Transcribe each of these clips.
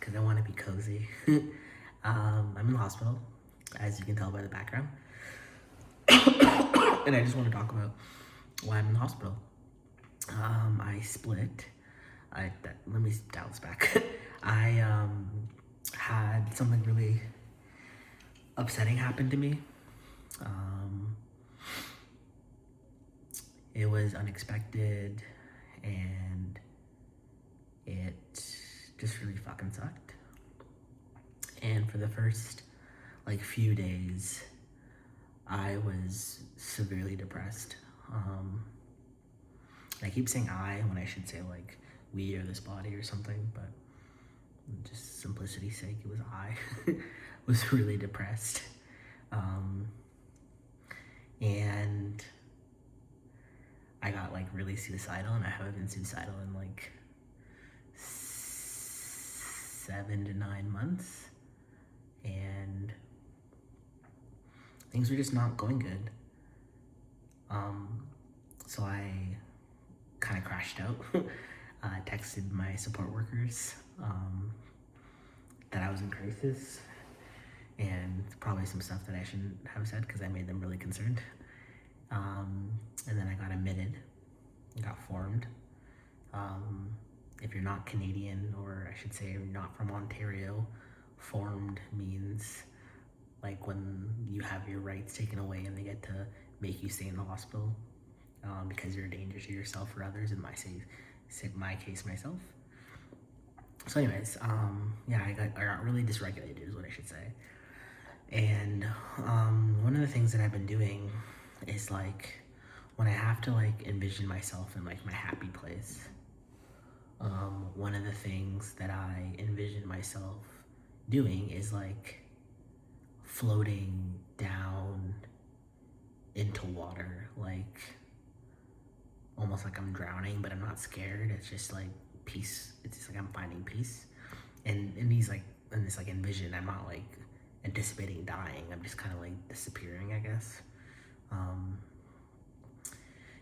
because I want to be cozy. I'm in the hospital, as you can tell by the background. And I just want to talk about why I'm in the hospital. I split. Let me dial this back. I had something really upsetting happen to me. It was unexpected, and it just really fucking sucked. And for the first few days, I was severely depressed. I keep saying I when I should say we or this body or something, but just simplicity's sake, it was I was really depressed. And I got really suicidal, and I haven't been suicidal in 7 to 9 months, and things were just not going good. So I kind of crashed out. Texted my support workers that I was in crisis, and probably some stuff that I shouldn't have said because I made them really concerned. And then I got admitted, got formed. If you're not Canadian, or I should say you're not from Ontario, formed means when you have your rights taken away and they get to make you stay in the hospital because you're a danger to yourself or others, in my case, myself. So anyways, I got really dysregulated is what I should say. And one of the things that I've been doing is when I have to envision myself in my happy place, one of the things that I envision myself doing is floating down into water, almost like I'm drowning, but I'm not scared. It's just peace. It's just I'm finding peace. And in this envision, I'm not anticipating dying. I'm just kind of disappearing, I guess.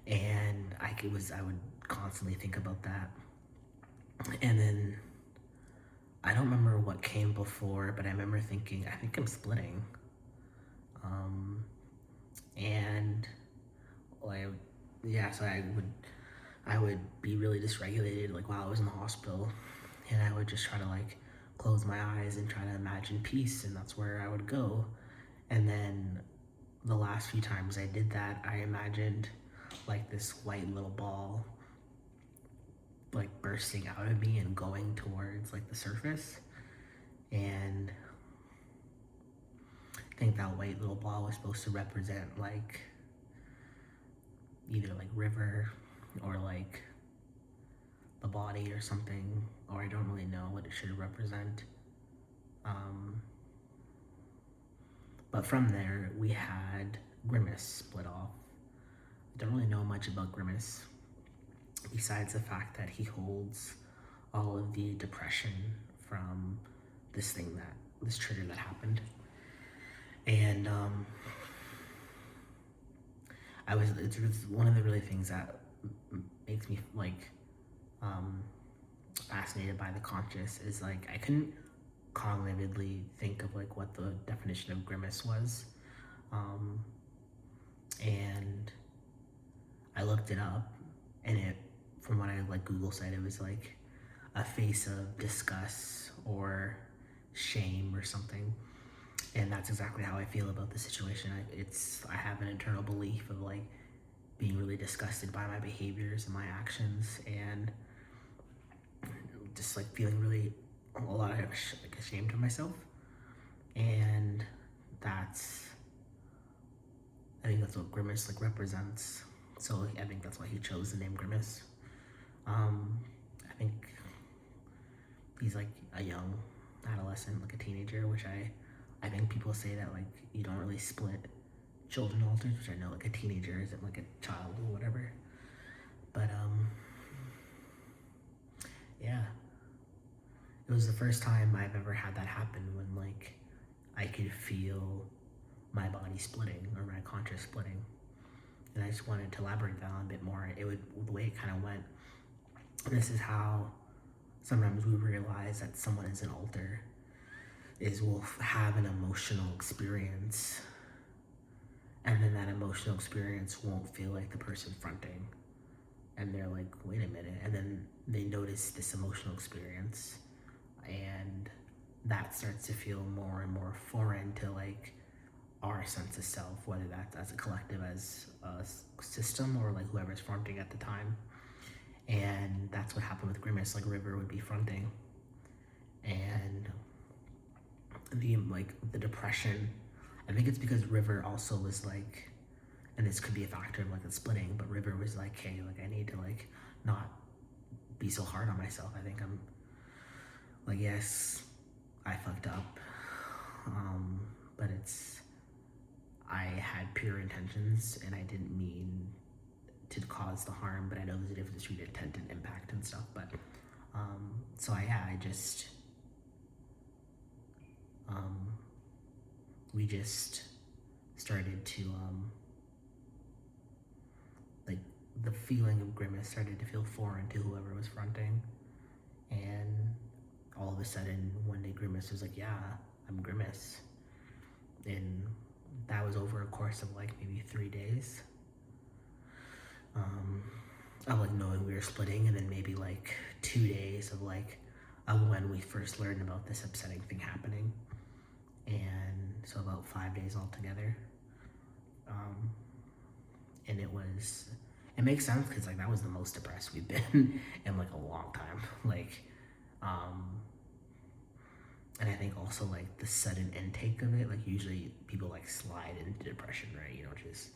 And I would constantly think about that. And then I don't remember what came before, but I remember thinking, I think I'm splitting. And so I would be really dysregulated while I was in the hospital, and I would just try to close my eyes and try to imagine peace, and that's where I would go. And then the last few times I did that, I imagined this white little ball bursting out of me and going towards the surface. And I think that white little ball was supposed to represent either river or the body or something, or I don't really know what it should represent. But from there, we had Grimace split off. I don't really know much about Grimace, besides the fact that he holds all of the depression from this trigger that happened. And it's one of the really things that makes me fascinated by the conscious is I couldn't cognitively think of what the definition of grimace was, and I looked it up, and from what I Google said, it was a face of disgust or shame or something. And that's exactly how I feel about the situation. I have an internal belief of being really disgusted by my behaviors and my actions, and just feeling really a lot of ashamed of myself. And I think that's what Grimace represents. So I think that's why he chose the name Grimace. I think he's a young adolescent, a teenager, which I think people say that you don't really split children alters, which I know a teenager isn't a child or whatever. But it was the first time I've ever had that happen, when I could feel my body splitting or my conscious splitting. And I just wanted to elaborate that on a bit more. The way it kind of went, this is how sometimes we realize that someone is an alter is we'll have an emotional experience, and then that emotional experience won't feel like the person fronting, and they're like, wait a minute, and then they notice this emotional experience, and that starts to feel more and more foreign to like our sense of self, whether that's as a collective, as a system, or like whoever's fronting at the time. And that's what happened with Grimace. Like River would be fronting, and the depression, I think it's because River also was like, and this could be a factor of like the splitting, but River was like, hey, like I need to like not be so hard on myself. I think I'm like, yes, I fucked up, but I had pure intentions and I didn't mean to cause the harm, but I know there's a difference between intent and impact and stuff. But so I just we just started to like the feeling of Grimace started to feel foreign to whoever was fronting, and all of a sudden one day Grimace was like, yeah, I'm Grimace, and that was over a course of like maybe 3 days of like knowing we were splitting, and then maybe like 2 days of like when we first learned about this upsetting thing happening, and so about 5 days altogether. And it makes sense because like that was the most depressed we've been in like a long time. Like and I think also like the sudden intake of it, like usually people like slide into depression, right? You don't just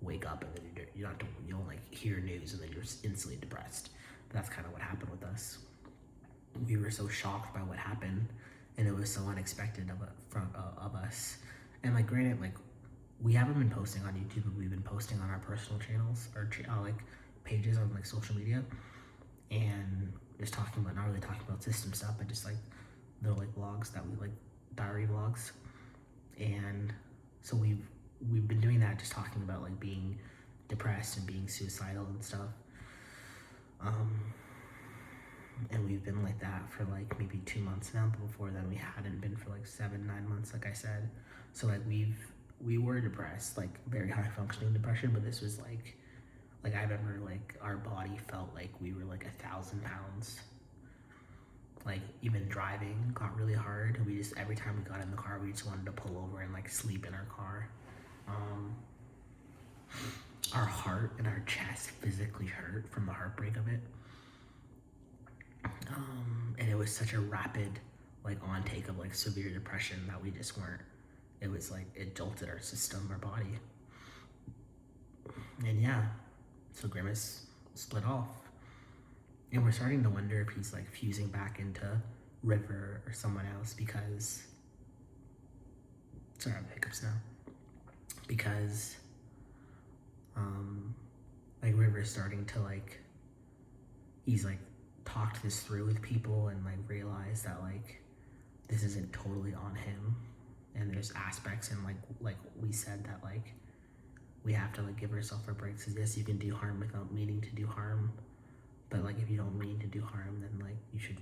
wake up and then you don't like hear news and then you're instantly depressed. But that's kind of what happened with us. We were so shocked by what happened, and it was so unexpected of us. And like granted, like we haven't been posting on YouTube, but we've been posting on our personal channels or like pages on like social media, and just talking about, not really talking about system stuff, but just like little like vlogs that we like, diary vlogs. And so we've been doing that, just talking about like being depressed and being suicidal and stuff. And we've been like that for like maybe 2 months now, but before then we hadn't been for like 7-9 months, like I said. So like we were depressed, like very high functioning depression, but this was like I remember like our body felt like we were like 1,000 pounds. Like even driving got really hard. We just, every time we got in the car, we just wanted to pull over and like sleep in our car. Our heart and our chest physically hurt from the heartbreak of it. And it was such a rapid like on take of like severe depression that we just weren't, it was like, it jolted our system, our body. And yeah, so Grimace split off. And we're starting to wonder if he's like fusing back into River or someone else, because, sorry, I have hiccups now. Because like River's starting to like, he's like talked this through with people and like realized that like this isn't totally on him, and there's aspects, and like we said, that like we have to like give ourselves a break. So yes, you can do harm without meaning to do harm, but like if you don't mean to do harm, then like you should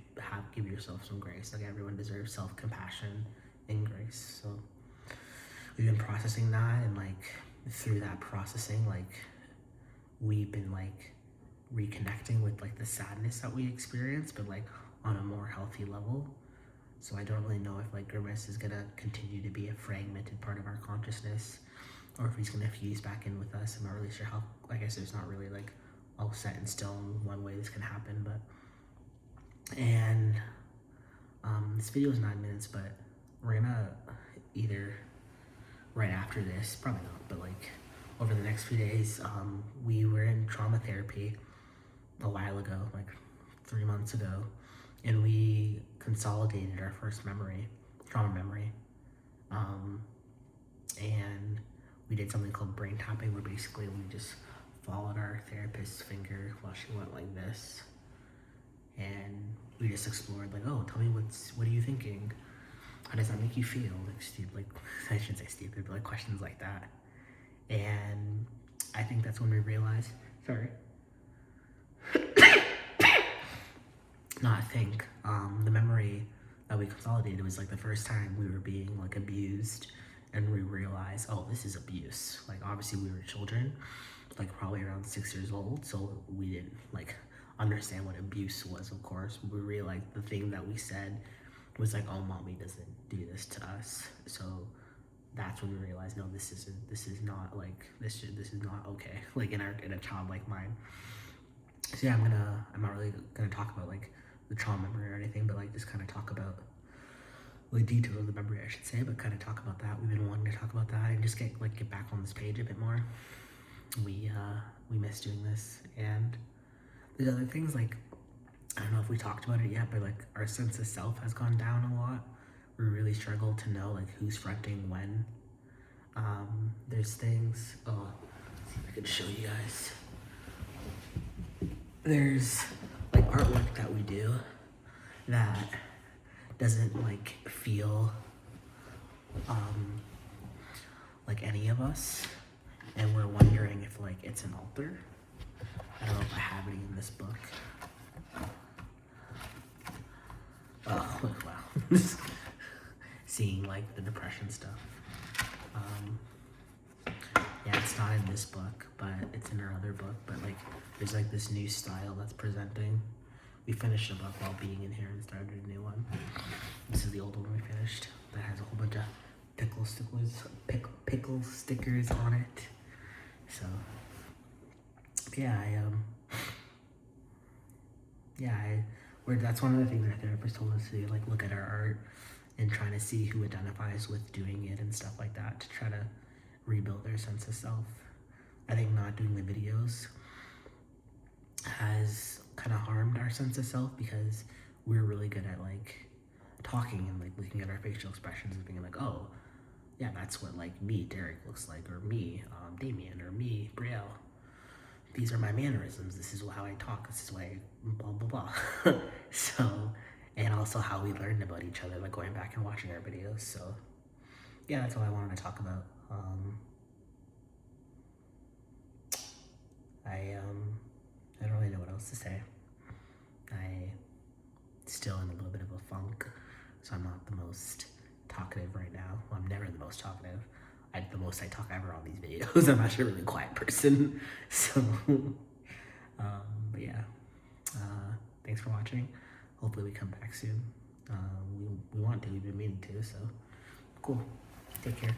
give yourself some grace. Like everyone deserves self-compassion and grace. So we've been processing that, and like through that processing, like we've been like reconnecting with like the sadness that we experienced, but like on a more healthy level. So I don't really know if like Grimace is gonna continue to be a fragmented part of our consciousness, or if he's gonna fuse back in with us. I'm not really sure how. I guess there's not really like all set in stone one way this can happen, but, and this video is 9 minutes, but we're gonna either right after this, probably not, but like over the next few days, we were in trauma therapy a while ago, like 3 months ago, and we consolidated our first trauma memory, and we did something called brain tapping, where basically we just followed our therapist's finger while she went like this, and we just explored like, oh, tell me what are you thinking? How does that make you feel? Like stupid, like I shouldn't say stupid, but like questions like that. And I think that's when we realized, sorry. No, I think the memory that we consolidated was like the first time we were being like abused, and we realized, oh, this is abuse. Like obviously we were children, like probably around 6 years old, so we didn't like understand what abuse was. Of course, we realized the thing that we said was like, oh, mommy doesn't do this to us. So that's when we realized, no, this is not like this is not okay. Like in a childlike mind. So yeah, I'm not really gonna talk about like the trauma memory or anything, but like just kind of talk about like details of the memory, I should say, but kind of talk about that. We've been wanting to talk about that and just get back on this page a bit more. We miss doing this, and there's other things like, I don't know if we talked about it yet, but like our sense of self has gone down a lot. We really struggle to know like who's fronting when. There's things. Oh, let's see if I can show you guys. There's like artwork that we do that doesn't like feel like any of us, and we're wondering if like it's an alter. I don't know if I have any in this book. Oh wow. Seeing like the depression stuff. Yeah, it's not in this book, but it's in our other book. But like, there's like this new style that's presenting. We finished a book while being in here and started a new one. This is the old one we finished that has a whole bunch of pickle stickers on it. So yeah, that's one of the things our therapist told us to do, like look at our art and trying to see who identifies with doing it and stuff like that to try to rebuild their sense of self. I think not doing the videos has kind of harmed our sense of self because we're really good at like talking and like looking at our facial expressions and being like, oh yeah, that's what like me, Derek, looks like, or me, Damien, or me, Brielle. These are my mannerisms. This is how I talk. This is why blah blah blah. So, and also how we learned about each other, like going back and watching our videos. So yeah, that's all I wanted to talk about. I don't really know what else to say. I still in a little bit of a funk, so I'm not the most talkative right now. Well, I'm never the most talkative. The most I talk ever on these videos. I'm actually a really quiet person. So, but yeah. Thanks for watching. Hopefully we come back soon. We want to. We've been meaning to. So, cool. Take care.